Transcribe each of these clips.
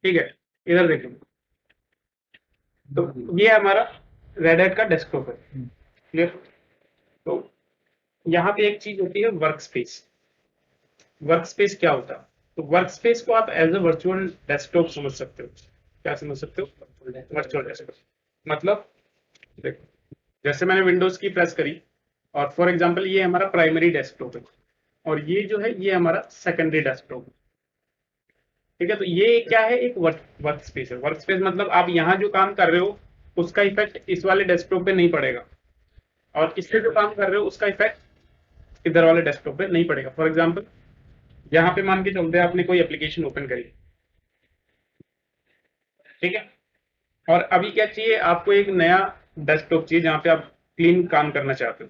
ठीक है, इधर देखो, तो ये हमारा रेड हैट का डेस्कटॉप है, क्लियर। तो यहाँ पे एक चीज होती है वर्क स्पेस। वर्क स्पेस क्या होता है? तो वर्क स्पेस को आप एज अ वर्चुअल डेस्कटॉप समझ सकते हो। क्या समझ सकते हो? वर्चुअल डेस्कटॉप मतलब, देखो, जैसे मैंने विंडोज की प्रेस करी और फॉर एग्जांपल ये हमारा प्राइमरी डेस्कटॉप है और ये जो है ये हमारा सेकेंडरी डेस्कटॉप है। ठीक है, तो ये क्या है? एक वर्क स्पेस है। वर्क स्पेस मतलब आप यहाँ जो काम कर रहे हो उसका इफेक्ट इस वाले डेस्कटॉप पे नहीं पड़ेगा और इससे जो काम कर रहे हो उसका इफेक्ट इधर वाले डेस्कटॉप पे नहीं पड़ेगा। फॉर एग्जाम्पल यहाँ पे मान के चलते हैं आपने कोई एप्लीकेशन ओपन करी, ठीक है, और अभी क्या चाहिए आपको? एक नया डेस्कटॉप चाहिए जहां पे आप क्लीन काम करना चाहते हो।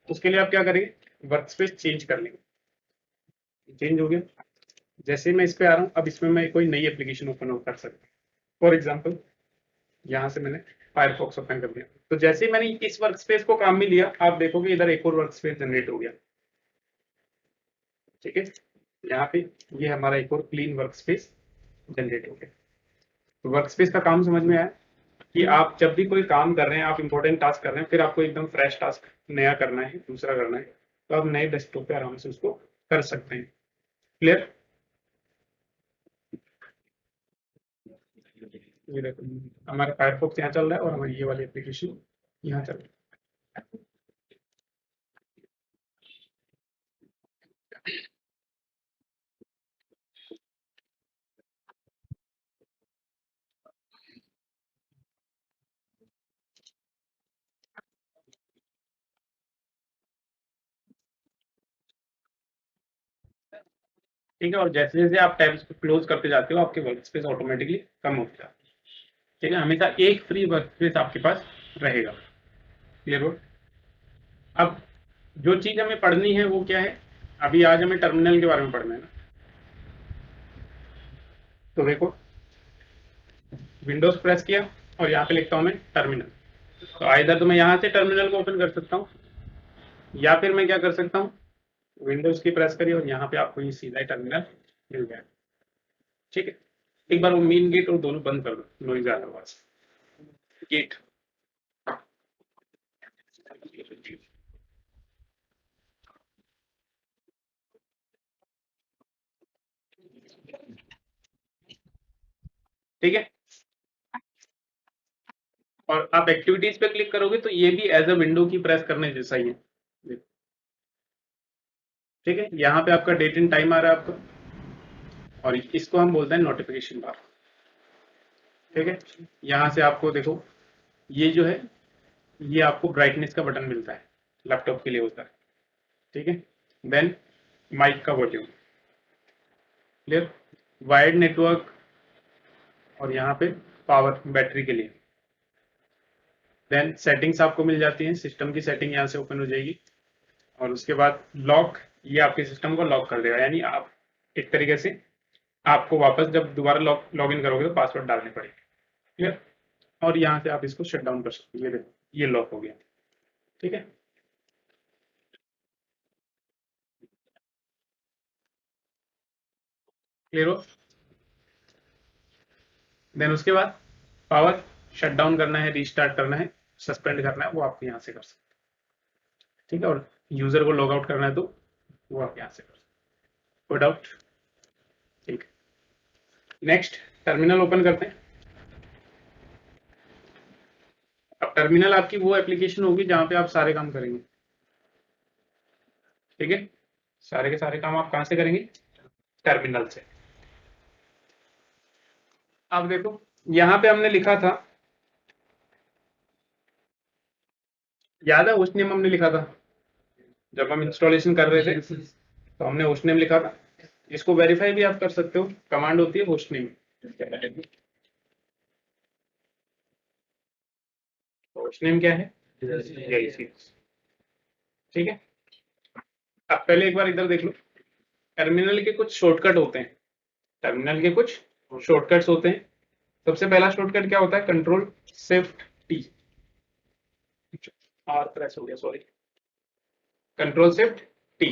उसके लिए आप क्या करेंगे? वर्क स्पेस चेंज कर लेंगे। चेंज हो गया, जैसे मैं इस पे आ रहा हूँ अब इसमें मैं कोई नई एप्लीकेशन ओपन कर सकता हूँ। फॉर एग्जाम्पल यहाँ से मैंने फायरफॉक्स ओपन कर दिया, तो जैसे ही मैंने इस वर्क स्पेस को काम में लिया आप देखोगे इधर एक और वर्क स्पेस जनरेट हो गया। ठीक है, यहाँ पे ये हमारा एक और क्लीन वर्क स्पेस जनरेट हो गया। तो वर्क स्पेस का काम समझ में आया कि आप जब भी कोई काम कर रहे हैं, आप इंपॉर्टेंट टास्क कर रहे हैं, फिर आपको एकदम फ्रेश टास्क नया करना है, दूसरा करना है, तो आप नए डेस्कटॉप पे आराम से उसको कर सकते हैं। क्लियर? ये देखो हमारा फायरफॉक्स यहाँ चल रहा है और हमारी ये वाली एप्लीकेशन यहाँ चल रही है। ठीक है, और जैसे जैसे आप टैब्स को क्लोज करते जाते हो आपके वर्क स्पेस ऑटोमेटिकली कम होता जाता है। ठीक है, हमेशा एक फ्री वर्क स्पेस आपके पास रहेगा। क्लियर हो? अब जो चीज हमें पढ़नी है वो क्या है? अभी आज हमें टर्मिनल के बारे में पढ़ना है ना। तो देखो, विंडोज प्रेस किया और यहाँ पे लिखता हूँ मैं टर्मिनल। तो आइधर तो मैं यहाँ से टर्मिनल को ओपन कर सकता हूँ या फिर मैं क्या कर सकता हूँ, विंडोज की प्रेस करी और यहाँ पे आपको ये सीधा ही टर्मिनल मिल गया। ठीक है, एक बार वो मेन गेट और दोनों बंद कर दो, नॉइज आ रहा है गेट। ठीक है, और आप एक्टिविटीज पे क्लिक करोगे तो ये भी एज अ विंडो की प्रेस करने जैसा ही है। ठीक है, यहाँ पे आपका डेट एंड टाइम आ रहा है आपका और इसको हम बोलते हैं नोटिफिकेशन बार। ठीक है, यहाँ से आपको देखो ये जो है ये आपको ब्राइटनेस का बटन मिलता है, लैपटॉप के लिए होता है। ठीक है, देन माइक का वॉल्यूम, क्लियर, वायर्ड नेटवर्क और यहाँ पे पावर बैटरी के लिए। देन सेटिंग्स आपको मिल जाती हैं, सिस्टम की सेटिंग यहाँ से ओपन हो जाएगी और उसके बाद लॉक, ये आपके सिस्टम को लॉक कर देगा, यानी आप एक तरीके से आपको वापस जब दोबारा लॉग इन करोगे तो पासवर्ड डालने पड़ेंगे। क्लियर? और यहाँ से आप इसको शट डाउन कर सकते हो। ये देखो ये लॉक हो गया। ठीक है, क्लियर हो? देन उसके बाद पावर शट डाउन करना है, रीस्टार्ट करना है, सस्पेंड करना है, वो आप यहाँ से कर सकते हैं। ठीक है, और यूजर को लॉग आउट करना है तो वो आप यहाँ से कर सकते हैं। Code out. ठीक है, नेक्स्ट टर्मिनल ओपन करते हैं। अब टर्मिनल आपकी वो एप्लीकेशन होगी जहां पे आप सारे काम करेंगे। ठीक है, सारे के सारे काम आप कहां से करेंगे? टर्मिनल से। अब देखो यहाँ पे हमने लिखा था, याद है होस्ट नेम हमने लिखा था जब हम इंस्टॉलेशन कर रहे थे, तो हमने होस्ट नेम लिखा था। इसको वेरीफाई भी आप कर सकते हो, कमांड होती है होस्ट नेम। होस्ट नेम क्या है? ठीक है, अब पहले एक बार इधर देख लो, टर्मिनल के कुछ शॉर्टकट होते हैं, टर्मिनल के कुछ शॉर्टकट्स होते हैं। सबसे पहला शॉर्टकट क्या होता है, control shift T, are press हो गया सॉरी, कंट्रोल शिफ्ट टी।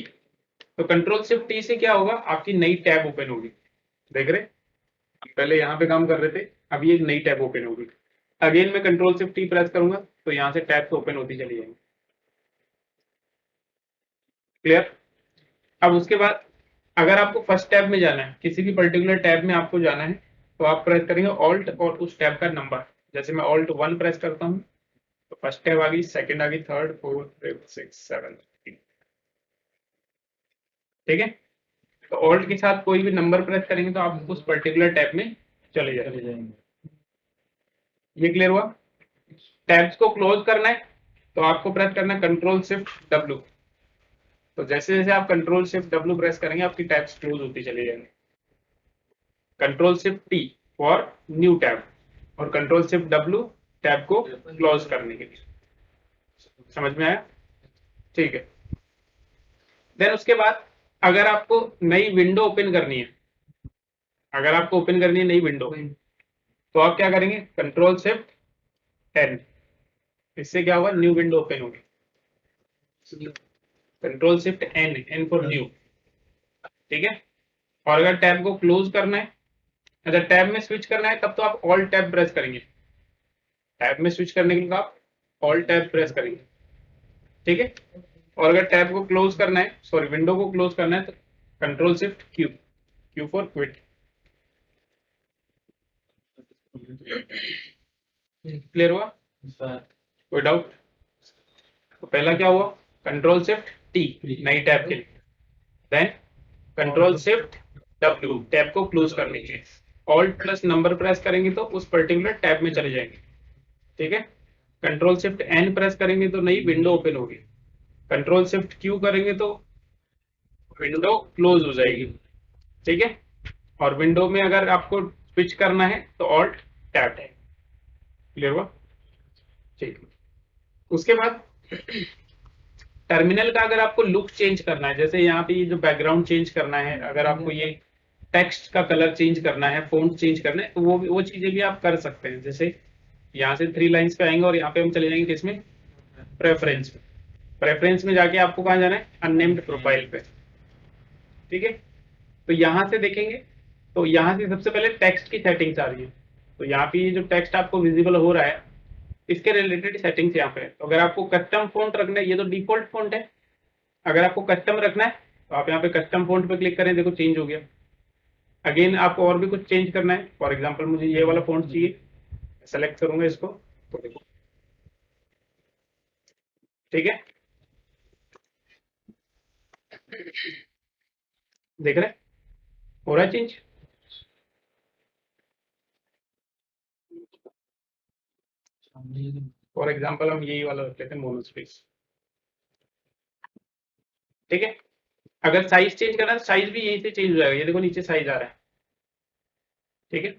तो कंट्रोल शिफ्ट टी से क्या होगा, आपकी नई टैब ओपन होगी। देख रहे, हम पहले यहाँ पे काम कर रहे थे, अभी एक नई टैब ओपन होगी। अगेन मैं कंट्रोल शिफ्ट टी प्रेस करूंगा तो यहाँ से टैब ओपन होती चली जाएंगी। क्लियर। अब उसके बाद अगर आपको फर्स्ट टैब में जाना है, किसी भी पर्टिकुलर टैब में आपको जाना है, तो आप प्रेस करेंगे ऑल्ट और उस टैब का नंबर। जैसे मैं ऑल्ट 1 प्रेस करता हूँ तो फर्स्ट टैब आ गई, सेकंड आ गई, third, fourth, fifth, six, seven. ठीक है। तो ऑल्ट के साथ कोई भी नंबर प्रेस करेंगे तो आप उस पर्टिकुलर टैब में चले जाएंगे। ये क्लियर हुआ। टैब्स को क्लोज करना है तो आपको प्रेस करना है कंट्रोल शिफ्ट डब्ल्यू। तो जैसे जैसे आप कंट्रोल शिफ्ट डब्ल्यू प्रेस करेंगे आपकी टैब्स क्लोज होती चली जाएंगी। Control shift T for new tab और कंट्रोल शिफ्ट डब्ल्यू टैब को क्लोज करने के लिए। समझ में आया? ठीक है। देन उसके बाद अगर आपको नई विंडो ओपन करनी है, अगर आपको ओपन करनी है नई विंडो, तो आप क्या करेंगे, कंट्रोल शिफ्ट एन। इससे क्या होगा, न्यू विंडो ओपन होगी। Control shift N, N for new. ठीक है। और अगर टैब को क्लोज करना है, अगर टैब में स्विच करना है तब तो आप ऑल टैब प्रेस करेंगे। टैब में स्विच करने के लिए आप ऑल टैब प्रेस करेंगे। ठीक है। और अगर टैब को क्लोज करना है, सॉरी विंडो को क्लोज करना है, तो control shift Q, Q for quit. Clear हुआ? कोई डाउट? तो पहला क्या हुआ, कंट्रोल शिफ्ट टी नई टैब के लिए, then control shift W tab को क्लोज करने के लिए, ऑल्ट प्लस नंबर प्रेस करेंगे तो उस पर्टिकुलर टैब में चले जाएंगे। ठीक है। कंट्रोल शिफ्ट एन प्रेस करेंगे तो नई विंडो ओपन होगी। कंट्रोल शिफ्ट क्यू करेंगे तो विंडो क्लोज हो जाएगी। ठीक है। और विंडो में अगर आपको स्विच करना है तो ऑल्ट टैब है। क्लियर हुआ? ठीक। उसके बाद टर्मिनल का अगर आपको लुक चेंज करना है, जैसे यहाँ पे ये जो बैकग्राउंड चेंज करना है, अगर आपको ये टेक्स्ट का कलर चेंज करना है, फॉन्ट चेंज करना है, तो वो चीजें भी आप कर सकते हैं। जैसे यहाँ से 3 लाइंस पे आएंगे और यहाँ पे हम चले जाएंगे किसमें, प्रेफरेंस में। प्रेफरेंस में जाके आपको कहाँ जाना है, अननेम्ड प्रोफाइल पे। ठीक है। तो यहाँ से देखेंगे तो यहाँ से सबसे पहले टेक्स्ट की सेटिंग्स आ रही है। तो यहाँ पे ये जो टेक्स्ट आपको विजिबल हो रहा है, इसके रिलेटेड सेटिंग्स यहाँ पे है। तो अगर आपको कस्टम फॉन्ट रखना है, ये तो डिफॉल्ट फॉन्ट है, अगर आपको कस्टम रखना है तो आप यहाँ पे कस्टम फॉन्ट पे क्लिक करें, देखो चेंज हो गया। अगेन आपको और भी कुछ चेंज करना है, फॉर एग्जांपल मुझे ये वाला फॉन्ट चाहिए, सेलेक्ट करूंगा इसको, तो देखो ठीक है, देख रहे हो रहा है चेंज। फॉर एग्जांपल हम यही वाला रख लेते हैं, मोनोस्पेस। ठीक है। अगर साइज चेंज करना है, साइज भी यहीं से चेंज हो जाएगा, ये देखो नीचे साइज आ रहा है। ठीक है।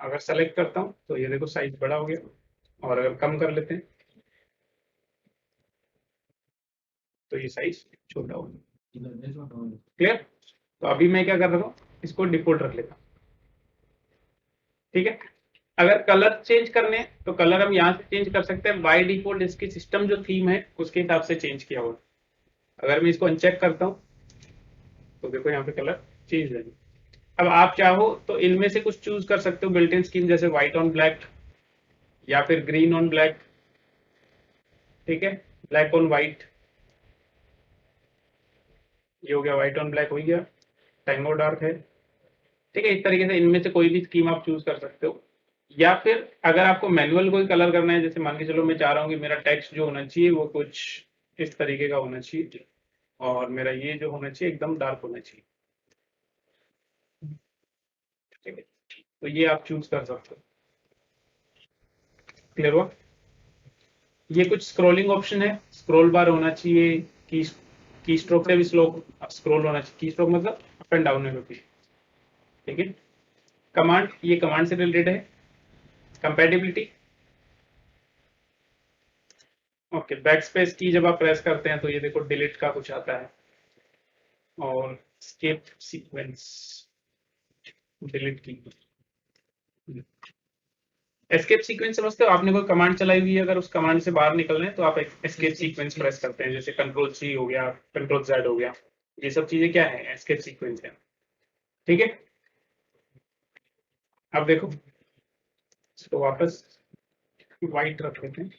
अगर सेलेक्ट करता हूँ तो ये देखो साइज बड़ा हो गया, और अगर कम कर लेते हैं तो ये साइज छोटा हो गया। क्लियर। तो अभी मैं क्या कर रहा हूँ, इसको डिफॉल्ट रख लेता हूँ। ठीक है। अगर कलर चेंज करने हैं तो कलर हम यहाँ से चेंज कर सकते हैं, बाय डिफॉल्ट इसकी सिस्टम जो थीम है उसके हिसाब से चेंज किया हुआ। अगर मैं इसको अनचेक करता हूँ तो देखो यहाँ पे कलर चेंज है। अब आप चाहो तो इनमें से कुछ चूज कर सकते हो बिल्ट इन स्कीम, जैसे व्हाइट ऑन ब्लैक या फिर ग्रीन ऑन ब्लैक। ठीक है। ब्लैक ऑन व्हाइट, ये हो गया, व्हाइट ऑन ब्लैक हो गया, टैंगो डार्क है। ठीक है। इस तरीके से इनमें से कोई भी स्कीम आप चूज कर सकते हो। या फिर अगर आपको मैनुअल कोई कलर करना है, जैसे मान के चलो मैं चाह रहा हूँ कि मेरा टेक्स्ट जो होना चाहिए वो कुछ इस तरीके का होना चाहिए, और मेरा ये जो होना चाहिए एकदम डार्क होना चाहिए। ठीक है। तो ये आप चूज कर सकते हो। क्लियर हुआ? ये कुछ स्क्रॉलिंग ऑप्शन है, स्क्रॉल बार होना चाहिए, की स्ट्रोक से भी स्लो स्क्रॉल होना चाहिए। की स्ट्रोक मतलब अप एंड डाउन है होती है। ठीक है। कमांड, ये कमांड से रिलेटेड है। कंपैटिबिलिटी, ओके, बैक स्पेस की जब आप प्रेस करते हैं तो ये देखो डिलीट का कुछ आता है, और स्केप सीक्वेंस डिलीट की। एस्केप सीक्वेंस समझते हो? आपने कोई कमांड चलाई हुई है, अगर उस कमांड से बाहर निकलना है तो आप एस्केप सीक्वेंस प्रेस करते हैं, जैसे कंट्रोल सी हो गया, कंट्रोल जेड हो गया, ये सब चीजें क्या है, एस्केप सीक्वेंस है। ठीक है, अब देखो इसको वापस व्हाइट रख देते हैं।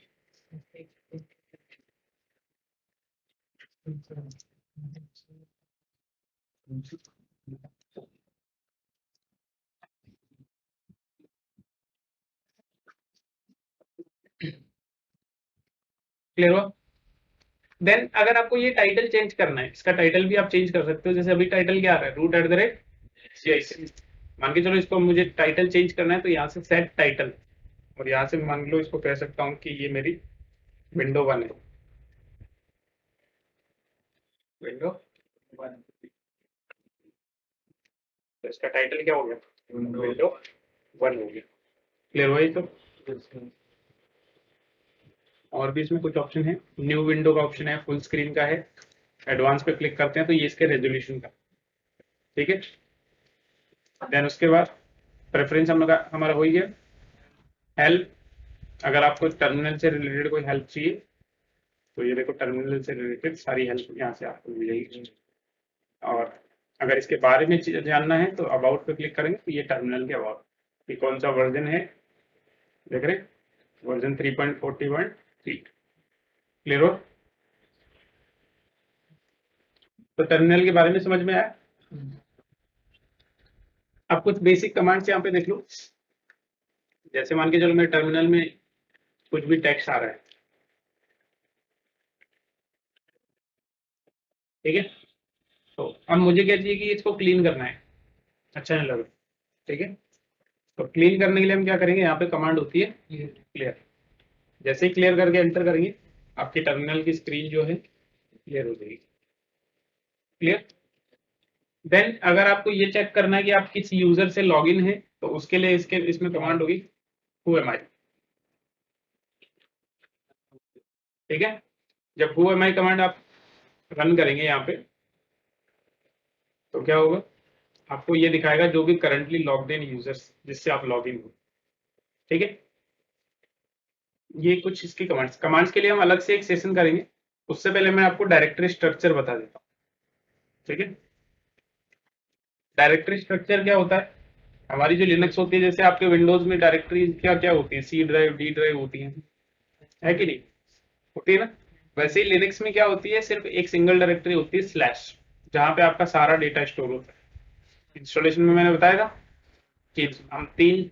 क्लियर हुआ? देन अगर आपको ये टाइटल चेंज करना है, इसका टाइटल भी आप चेंज कर सकते हो। जैसे अभी टाइटल क्या आ रहा है, root@CIC। मान के चलो इसको मुझे टाइटल चेंज करना है, तो यहाँ से सेट टाइटल, और यहाँ से मान लो इसको कह सकता हूँ कि ये मेरी विंडो 1 है, विंडो 1। तो इसका टाइटल क्या हो गया, विंडो 1 हो गया। क्लियर हुआ ये तो? और भी इसमें कुछ ऑप्शन है, न्यू विंडो का ऑप्शन है, फुल स्क्रीन का है, एडवांस पे क्लिक करते हैं तो ये इसके रेजोल्यूशन का। ठीक है, देन उसके बाद प्रेफरेंस हमारा हो ही गया। हेल्प, अगर आपको टर्मिनल से रिलेटेड कोई हेल्प चाहिए तो ये देखो टर्मिनल से रिलेटेड सारी हेल्प यहाँ से आपको मिलेगी। और अगर इसके बारे में जानना है तो अबाउट पे क्लिक करेंगे तो ये टर्मिनल के अबाउट, ये कौन सा वर्जन है देख रहे, वर्जन 3.41.3। क्लियर हो? तो टर्मिनल के बारे में समझ में आया। अब कुछ बेसिक कमांड्स यहाँ पे देख लो। जैसे मान के चलो मेरे टर्मिनल में कुछ भी टेक्स्ट आ रहा है, ठीक है, तो अब मुझे क्या चाहिए कि इसको क्लीन करना है, अच्छा नहीं लग रहा। ठीक है, तो क्लीन करने के लिए हम क्या करेंगे, यहाँ पे कमांड होती है क्लियर। जैसे ही क्लियर करके एंटर करेंगे आपकी टर्मिनल की स्क्रीन जो है क्लियर हो जाएगी। क्लियर? देन अगर आपको ये चेक करना है कि आप किस यूजर से लॉगिन है तो उसके लिए इसमें कमांड होगी हु एम आई। ठीक है, जब हु एम आई कमांड आप रन करेंगे यहाँ पे तो क्या होगा, आपको ये दिखाएगा जो भी करंटली लॉग्ड इन यूजर्स जिससे आप लॉगिन हो। ठीक है, ये कुछ इसकी कमांड्स के लिए हम अलग से एक सेशन करेंगे, उससे पहले मैं आपको डायरेक्टरी स्ट्रक्चर बता देता हूँ। ठीक है, डायरेक्टरी स्ट्रक्चर क्या होता है, हमारी जो लिनक्स होती है, जैसे आपके विंडोज में डायरेक्टरी क्या क्या होती है, सी ड्राइव, डी ड्राइव होती है कि नहीं, होती है ना। वैसे ही लिनक्स में क्या होती है, सिर्फ एक सिंगल डायरेक्टरी होती है स्लैश, जहां पे आपका सारा डेटा स्टोर होता है। इंस्टॉलेशन में मैंने बताया था कि हम तीन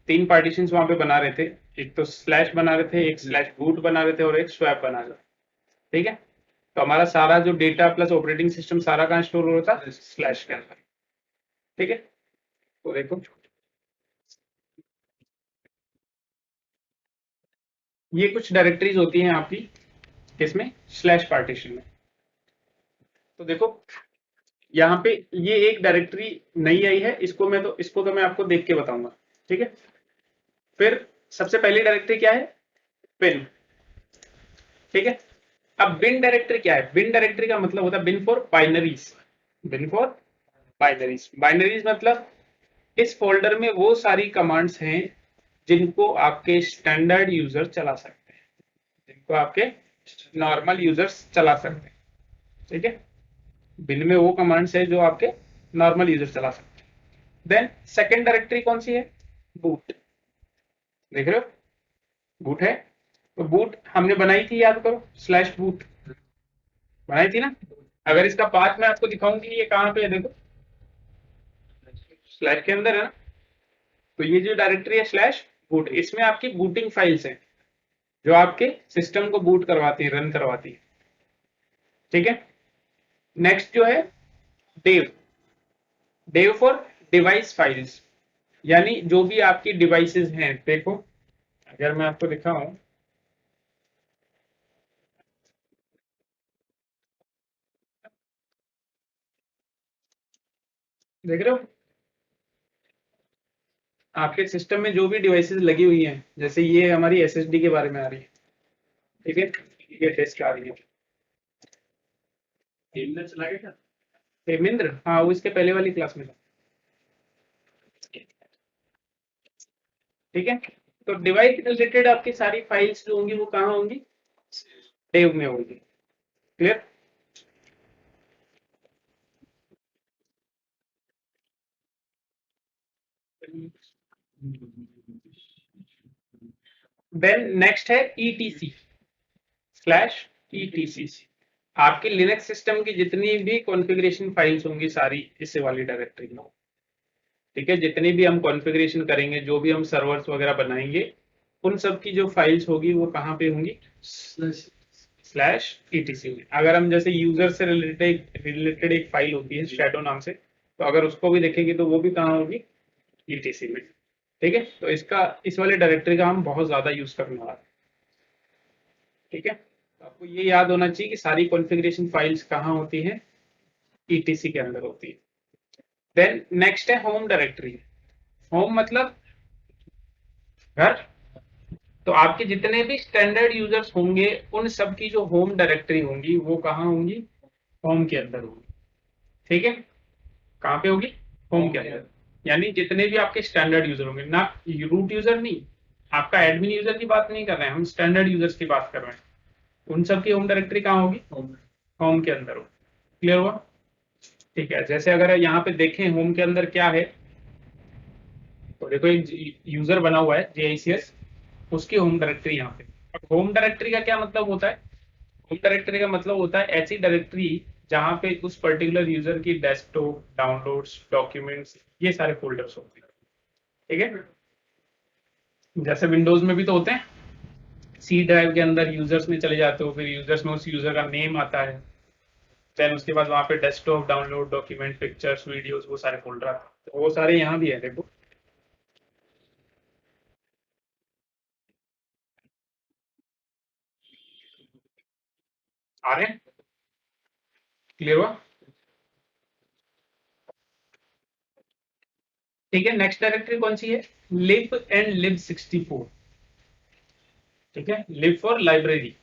तीन पार्टीशन वहां पे बना रहे थे, एक तो स्लैश बना रहे थे, एक स्लैश बूट बना रहे थे, और एक स्वैप बना रहे थे। ठीक है, तो हमारा सारा जो डेटा प्लस ऑपरेटिंग सिस्टम सारा कहाँ स्टोर होता है, स्लैश के अंदर। ठीक है, तो देखो ये कुछ डायरेक्टरीज होती हैं आपकी किसमें, स्लैश पार्टीशन में। तो देखो यहाँ पे ये एक डायरेक्टरी नई आई है, इसको तो मैं आपको देख के बताऊंगा। ठीक है, फिर सबसे पहली डायरेक्टरी क्या है, बिन। ठीक है, अब बिन डायरेक्टरी क्या है, बिन डायरेक्टरी का मतलब होता है been for binaries. Been for binaries, binaries मतलब इस फोल्डर में वो सारी कमांड्स हैं जिनको आपके स्टैंडर्ड यूजर चला सकते हैं, जिनको आपके नॉर्मल यूजर्स चला सकते हैं। ठीक है, बिन में वो कमांड्स है जो आपके नॉर्मल यूजर चला सकते हैं। देन सेकेंड डायरेक्टरी कौन सी है, बूट। देख रहे हो, बूट है, तो बूट हमने बनाई थी, याद करो, स्लैश बूट बनाई थी ना। अगर इसका पाथ मैं आपको दिखाऊं कि ये कहाँ पे है, देखो स्लैश के अंदर है ना, तो ये जो डायरेक्टरी है स्लैश बूट, इसमें आपकी बूटिंग फाइल्स हैं जो आपके सिस्टम को बूट करवाती है, रन करवाती है। ठीक है, नेक्स्ट जो है dev, dev for device files, यानी जो भी आपकी डिवाइसेस हैं। देखो अगर मैं आपको दिखाऊं, देख रहे हो आपके सिस्टम में जो भी डिवाइसेस लगी हुई हैं, जैसे ये हमारी एसएसडी के बारे में आ रही है। ठीक है, ये टेस्ट आ रही है। हेमंत चला गया था। हेमेंद्र, हाँ वो इसके पहले वाली क्लास में था। ठीक है, तो डिवाइस रिलेटेड आपकी सारी फाइल्स जो होंगी वो कहाँ होंगी, डेव में होंगी। क्लियर। देन नेक्स्ट है ईटीसी स्लैश ईटीसी। आपके लिनक्स सिस्टम की जितनी भी कॉन्फ़िगरेशन फाइल्स होंगी सारी इसी वाली डायरेक्टरी में। ठीक है, जितनी भी हम कॉन्फ़िगरेशन करेंगे, जो भी हम सर्वर्स वगैरह बनाएंगे, उन सब की जो फाइल्स होगी वो कहाँ पे होंगी, स्लैश ईटीसी में। अगर हम जैसे यूजर से रिलेटेड एक फाइल होती है शैडो नाम से, तो अगर उसको भी देखेंगे तो वो भी कहाँ होगी, ईटीसी में। ठीक है, तो इसका इस वाले डायरेक्टरी का हम बहुत ज्यादा यूज करने वाला है। ठीक है, तो आपको ये याद होना चाहिए कि सारी कॉन्फ़िगरेशन फाइल्स कहाँ होती है, ईटीसी के अंदर होती है। देन नेक्स्ट है होम डायरेक्टरी। होम मतलब घर। तो आपके जितने भी स्टैंडर्ड यूजर्स होंगे उन सब की जो होम डायरेक्टरी होंगी वो कहाँ होंगी, होम के अंदर होगी। ठीक है, कहाँ पे होगी, होम के अंदर। यानी जितने भी आपके स्टैंडर्ड यूजर होंगे, ना रूट यूजर नहीं, आपका एडमिन यूजर की बात नहीं कर रहे हैं हम, स्टैंडर्ड यूजर्स की बात कर रहे हैं। उन सब की होम डायरेक्टरी कहाँ होगी, होम के अंदर होगी। क्लियर हुआ। ठीक है, जैसे अगर यहाँ पे देखें होम के अंदर क्या है, तो देखो एक यूजर बना हुआ है JICS, उसकी होम डायरेक्टरी यहाँ पे। अब होम डायरेक्टरी का क्या मतलब होता है, होम डायरेक्टरी का मतलब होता है ऐसी डायरेक्टरी जहाँ पे उस पर्टिकुलर यूजर की डेस्कटॉप, डाउनलोड्स, डॉक्यूमेंट्स, ये सारे फोल्डर्स होते हैं। ठीक है, जैसे विंडोज में भी तो होते हैं, सी ड्राइव के अंदर यूजर्स में चले जाते हो, फिर यूजर्स में उस यूजर का नेम आता है, देन उसके बाद वहाँ पे desktop, download, document, pictures, videos, वो सारे फोल्डर आते हैं। तो वो सारे यहाँ भी है, देखो। आ रहे हैं, क्लियर हुआ। ठीक है, नेक्स्ट डायरेक्टरी कौन सी है, लिब एंड लिब 64। ठीक है, लिब फॉर लाइब्रेरी।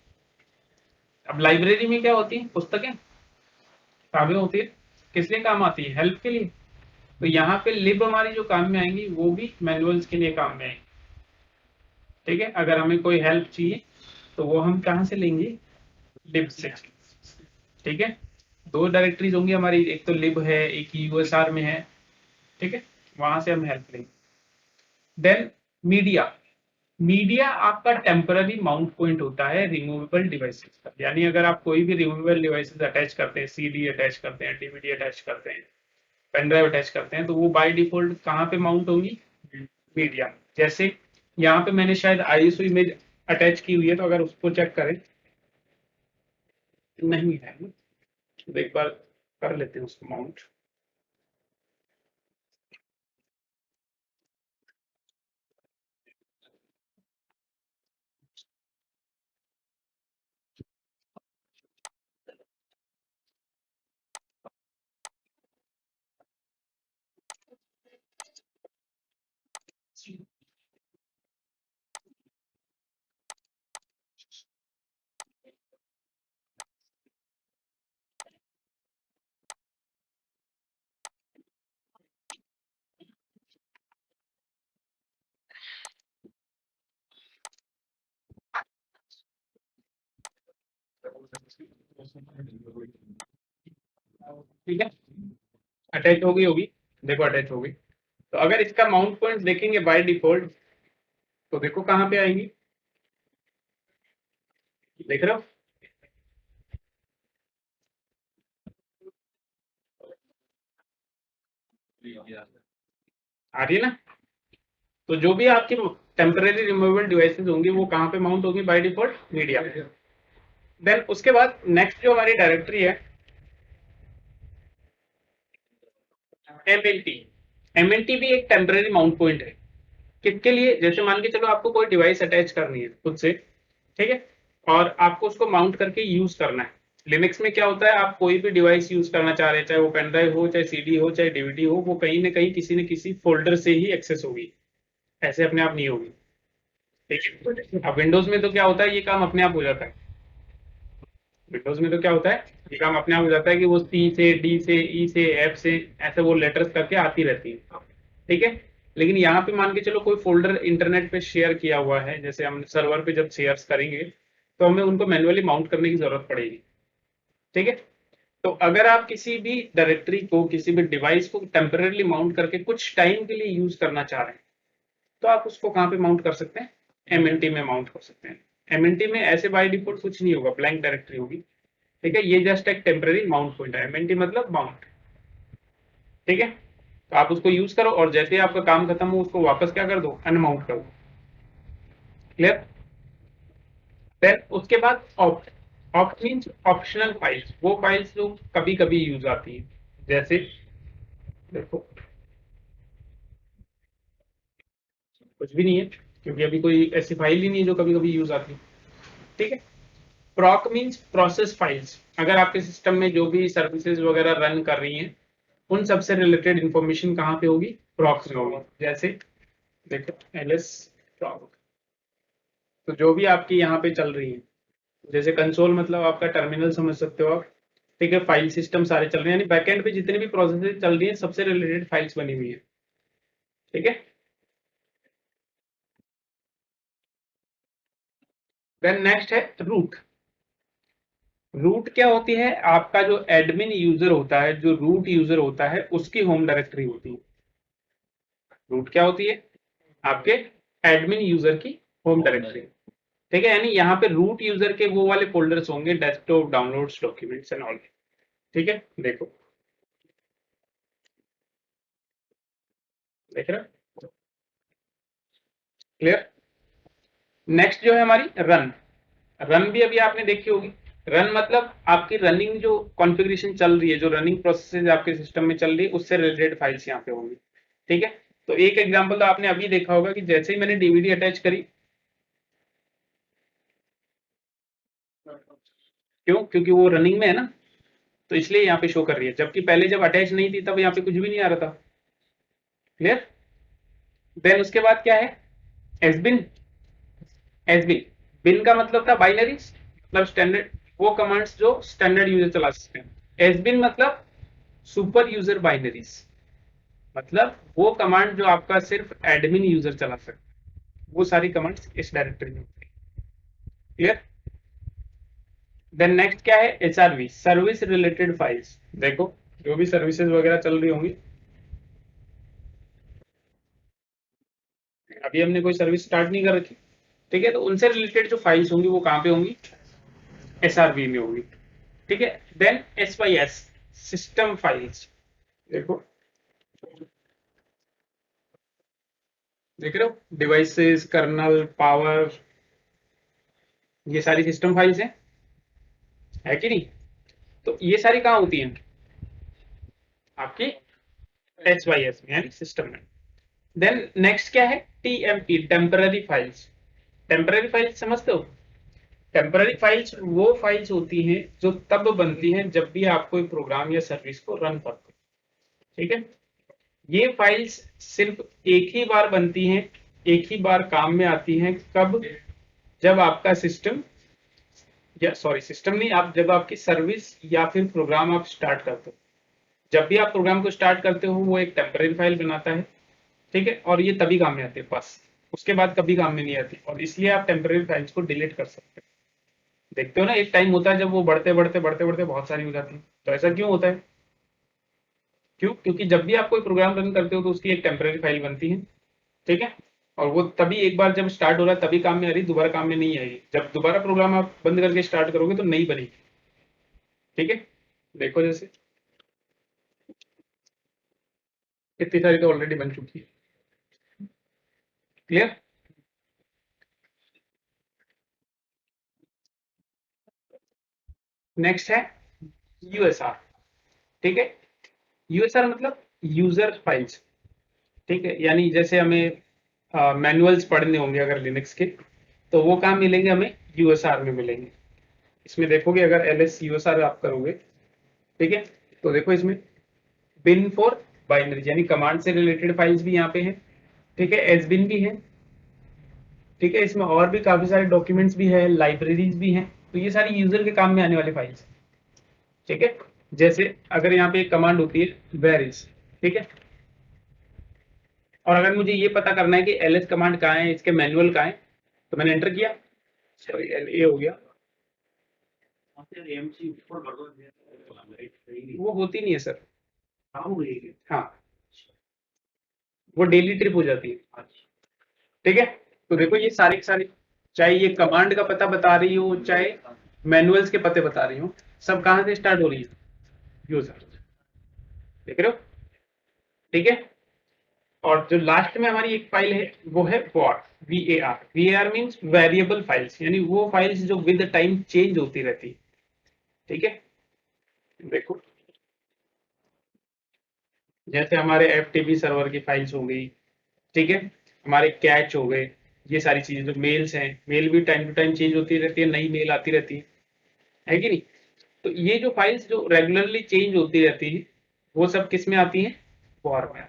अब लाइब्रेरी में क्या होती है, पुस्तकें, किताबें होती है, किस लिए काम आती है, हेल्प के लिए। तो यहाँ पे लिब हमारी जो काम में आएंगी वो भी मैनुअल्स के लिए काम में आएंगी। ठीक है, अगर हमें कोई हेल्प चाहिए तो वो हम कहाँ से लेंगे, लिब से। ठीक है, दो डायरेक्टरीज होंगी हमारी, एक तो लिब है, एक यूएसआर में है। ठीक है, वहां से हम हेल्प लेंगे। Then media. मीडिया आपका टेम्पररी माउंट पॉइंट होता है रिमूवेबल डिवाइसेस का। यानी अगर आप कोई भी रिमूवेबल डिवाइसेस अटैच करते हैं, सीडी अटैच करते हैं, डीवीडी अटैच करते हैं, पेन ड्राइव अटैच करते हैं, तो वो बाय डिफॉल्ट कहाँ पे माउंट होंगी, मीडिया। जैसे यहाँ पे मैंने शायद आईएसओ इमेज अटैच की हुई है, तो अगर उसको चेक करें, नहीं है, तो एक बार कर लेते हैं उसको माउंट। ठीक है, अटैच हो गई होगी, देखो अटैच हो गई। तो अगर इसका माउंट पॉइंट देखेंगे बाय डिफॉल्ट, तो देखो कहाँ पे आएंगी, देख रहे हो, आ रही है ना। तो जो भी आपकी टेम्पररी रिमूवेबल डिवाइसेस होंगी वो कहाँ पे माउंट होगी, बाय डिफॉल्ट मीडिया। देन उसके बाद नेक्स्ट जो हमारी डायरेक्टरी है, एमएलटी। एमएलटी भी एक टेम्पररी माउंट पॉइंट है। किसके लिए, जैसे मान के चलो आपको कोई डिवाइस अटैच करनी है खुद से, ठीक है, और आपको उसको माउंट करके यूज करना है। लिनक्स में क्या होता है, आप कोई भी डिवाइस यूज करना चाह रहे हैं, चाहे वो पेन ड्राइव हो, चाहे सीडी हो, चाहे डीवीडी हो, वो कहीं ना कहीं किसी न किसी फोल्डर से ही एक्सेस होगी, ऐसे अपने आप नहीं होगी। ठीक है, अब विंडोज में तो क्या होता है, ये काम अपने आप हो जाता है। विंडोज में तो क्या होता है, ये काम अपने आप हो जाता है कि वो सी से, डी से, ई से, एफ से, ऐसे वो लेटर्स करके आती रहती है, ठीक है। लेकिन यहाँ पे मान के चलो कोई फोल्डर इंटरनेट पे शेयर किया हुआ है, जैसे हम सर्वर पे जब शेयर करेंगे तो हमें उनको मैन्युअली माउंट करने की जरूरत पड़ेगी, ठीक है। तो अगर आप किसी भी डायरेक्टरी को, किसी भी डिवाइस को टेम्पररी माउंट करके कुछ टाइम के लिए यूज करना चाह रहे हैं, तो आप उसको कहाँ पे माउंट कर सकते हैं, एमएनटी में माउंट कर सकते हैं। एमएनटी में ऐसे बाय डिफॉल्ट कुछ नहीं होगा, ब्लैंक डायरेक्टरी होगी, ठीक है। ये जस्ट एक टेम्पररी माउंट पॉइंट है, एमएनटी मतलब माउंट, ठीक है। तो आप उसको यूज करो और जैसे ही आपका काम खत्म हो उसको वापस क्या कर दो, अनमाउंट कर दो, क्लियर। देन उसके बाद opt, opt means optional files, वो फाइल्स जो कभी कभी यूज आती है, जैसे देखो कुछ भी नहीं है, क्योंकि अभी कोई ऐसी फाइल ही नहीं है जो कभी कभी यूज आती है, ठीक है। प्रॉक मीन्स प्रोसेस फाइल्स, अगर आपके सिस्टम में जो भी सर्विसेज वगैरह रन कर रही हैं उन सबसे रिलेटेड इंफॉर्मेशन कहाँ पे होगी, प्रॉक्स में होगी। जैसे देखो एलएस प्रॉक, तो जो भी आपकी यहाँ पे चल रही है, जैसे कंसोल मतलब आपका टर्मिनल समझ सकते हो आप, ठीक है। फाइल सिस्टम सारे चल रहे हैं, यानी बैकएंड पे जितने भी प्रोसेसेस चल रही हैं सबसे रिलेटेड फाइल्स बनी हुई है, ठीक है। देन नेक्स्ट है रूट। रूट क्या होती है, आपका जो एडमिन यूजर होता है, जो रूट यूजर होता है उसकी होम डायरेक्टरी होती है। रूट क्या होती है, आपके एडमिन यूजर की होम डायरेक्टरी, ठीक है। यानी यहाँ पे रूट यूजर के वो वाले फोल्डर्स होंगे, desktop, downloads, documents and all, ठीक है। देखो देख रहे हो, क्लियर। नेक्स्ट जो है हमारी रन। रन भी अभी आपने देखी होगी, रन मतलब आपकी रनिंग जो कॉन्फ़िगरेशन चल रही है, जो रनिंग प्रोसेस आपके सिस्टम में चल रही है उससे रिलेटेड फाइल्स यहाँ पे होंगी, ठीक है। तो एक एग्जांपल तो आपने अभी देखा होगा कि जैसे ही मैंने डीवीडी अटैच करी, क्यों, क्योंकि वो रनिंग में है ना, तो इसलिए यहाँ पे शो कर रही है, जबकि पहले जब अटैच नहीं थी तब यहाँ पे कुछ भी नहीं आ रहा था, क्लियर। देन उसके बाद क्या है, एसबिन। एसबिन, बिन का मतलब था बाइनरी, मतलब स्टैंडर्ड, वो कमांड्स जो स्टैंडर्ड यूजर चला सकते हैं। एसबिन मतलब सुपर यूजर बाइनरीज, मतलब वो कमांड जो आपका सिर्फ एडमिन यूजर चला सकता है, वो सारी कमांड्स इस डायरेक्टरी में होती है, क्लियर। देन नेक्स्ट क्या है, एचआरवी, सर्विस रिलेटेड फाइल्स। देखो जो भी सर्विसेज वगैरह चल रही होंगी, अभी हमने कोई सर्विस स्टार्ट नहीं कर रखी, ठीक है, तो उनसे रिलेटेड जो फाइल्स होंगी वो कहाँ पे होंगी, एसआरवी में होगी, ठीक है। Then SYS, system files. देखो देख रहे हो, डिवाइसेस, कर्नल, पावर, ये सारी सिस्टम फाइल्स हैं, है कि नहीं। तो ये सारी कहाँ होती हैं, आपकी एसवाईएस में, यानी सिस्टम में। देन नेक्स्ट क्या है, TMP, temporary files. Temporary files समझते हो, टेम्पररी फाइल्स वो फाइल्स होती हैं जो तब बनती हैं जब भी आप कोई प्रोग्राम या सर्विस को रन करते हो, ठीक है। ये फाइल्स सिर्फ एक ही बार बनती हैं, एक ही बार काम में आती हैं, कब, जब आपका सिस्टम, या सॉरी सिस्टम नहीं, आप जब आपकी सर्विस या फिर प्रोग्राम आप स्टार्ट करते हो, जब भी आप प्रोग्राम को स्टार्ट करते हो वो एक टेम्पररी फाइल बनाता है, ठीक है। और ये तभी काम में आती है बस, उसके बाद कभी काम में नहीं आती, और इसलिए आप टेम्पररी फाइल्स को डिलीट कर सकते हो। देखते हो ना, एक टाइम होता है जब वो बढ़ते बढ़ते बढ़ते बढ़ते बहुत सारी हो जाती है, तो ऐसा क्यों होता है, क्यों, क्योंकि जब भी आप कोई प्रोग्राम रन करते हो तो उसकी एक टेम्पररी फाइल बनती है, ठीक है। और वो तभी एक बार जब स्टार्ट हो रहा है तभी काम में आ रही, दोबारा काम में नहीं आएगी, जब दोबारा प्रोग्राम आप बंद करके स्टार्ट करोगे तो नहीं बनेगी, ठीक है। देखो जैसे इतनी सारी तो ऑलरेडी बन चुकी है, क्लियर। नेक्स्ट है यूएसआर, ठीक है। यूएसआर मतलब यूजर फाइल्स, ठीक है। यानी जैसे हमें मैनुअल्स पढ़ने होंगे अगर लिनक्स के, तो वो काम मिलेंगे हमें यूएसआर में मिलेंगे। इसमें देखोगे अगर एलएस यूएसआर आप करोगे, ठीक है, तो देखो इसमें बिन फॉर बाइनरी, यानी कमांड से रिलेटेड फाइल्स भी यहाँ पे हैं, ठीक है। एस बिन भी है, ठीक है। इसमें और भी काफी सारे डॉक्यूमेंट्स भी है, लाइब्रेरीज भी हैं, तो ये सारी यूजर के काम में आने वाली फाइल्स, ठीक है। जैसे अगर यहाँ पे एक कमांड होती है वेयर इज, ठीक है, और अगर मुझे ये पता करना है कि ls कमांड कहाँ है, इसके मैनुअल कहाँ है, तो मैंने एंटर किया, सॉरी LA हो गया, वो होती नहीं है सर। हाँ, वो डेली ट्रिप हो जाती है, ठीक है। तो देखो ये सारे के सारे, चाहे ये कमांड का पता बता रही हो, चाहे मैनुअल्स के पते बता रही हो, सब कहाँ से स्टार्ट हो रही है, यूजर, देख रहे हो, ठीक है। और जो लास्ट में हमारी एक फाइल है वो है var, var means variable files, यानी वो फाइल्स जो विद टाइम चेंज होती रहती है, ठीक है। देखो जैसे हमारे FTP सर्वर की फाइल्स हो गई, ठीक है, हमारे कैच हो गए, ये सारी चीजें, जो मेल्स हैं, मेल भी टाइम टू टाइम चेंज होती रहती है, नई मेल आती रहती है कि नहीं। तो ये जो फाइल्स जो रेगुलरली चेंज होती रहती है, वो सब किस में आती हैं, वॉर में।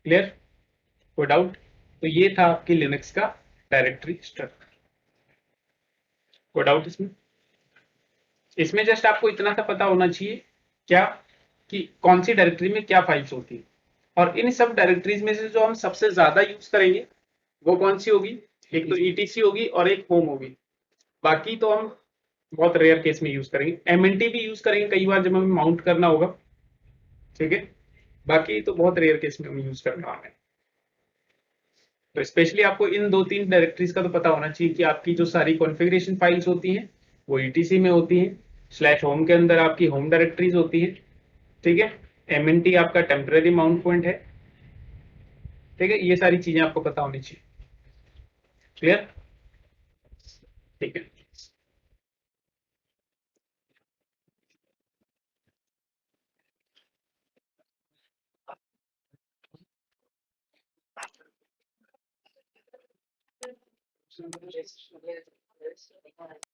क्लियर, कोई डाउट? तो ये था आपकी लिनक्स का डायरेक्टरी स्ट्रक्चर, कोई डाउट इसमें? इसमें जस्ट आपको इतना सा पता होना चाहिए, क्या, कि कौन सी डायरेक्टरी में क्या फाइल्स होती है, और इन सब डायरेक्टरीज में से जो हम सबसे ज्यादा यूज करेंगे वो कौन सी होगी, एक तो ETC होगी और एक होम होगी, बाकी तो हम बहुत रेयर केस में यूज करेंगे, MNT भी यूज करेंगे कई बार जब हमें माउंट करना होगा, ठीक है, बाकी तो बहुत रेयर केस में हम यूज करने वाले हैं। तो स्पेशली आपको इन 2-3 डायरेक्टरीज का तो पता होना चाहिए कि आपकी जो सारी कॉन्फ़िगरेशन फाइल्स होती हैं वो ETC में होती हैं, /होम के अंदर आपकी होम डायरेक्टरीज होती है, ठीक है, MNT आपका टेम्पररी माउंट पॉइंट है, ठीक है, ये सारी चीजें आपको पता होनी चाहिए। क्लियर, ठीक है।